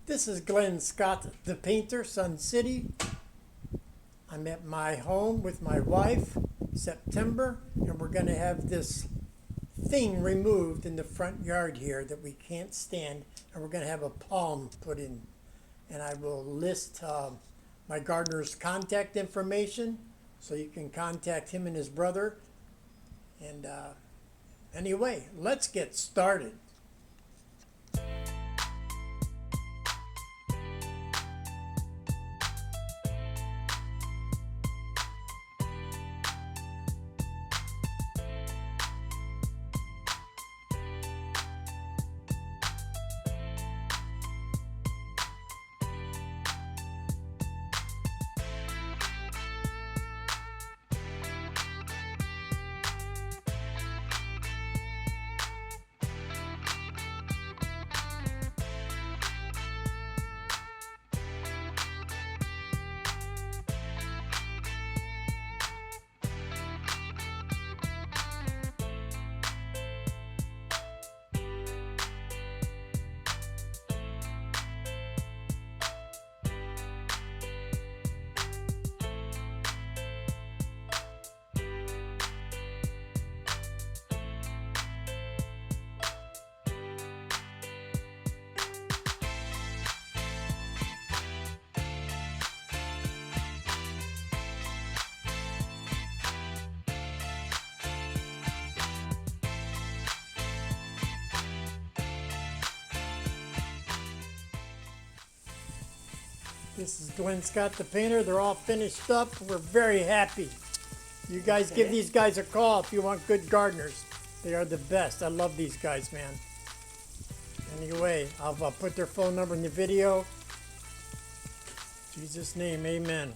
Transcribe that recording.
This is Glenn Scott, the painter, Sun City. I'm at my home with my wife, September, and we're going to have this thing removed in the front yard here that we can't stand, and we're going to have a palm put in. And I will list my gardener's contact information so you can contact him and his brother. And anyway, let's get started. This is Glenn Scott, the painter. They're all finished up. We're very happy. You guys give these guys a call if you want good gardeners. They are the best. I love these guys, man. Anyway, I'll put their phone number in the video. In Jesus' name, amen.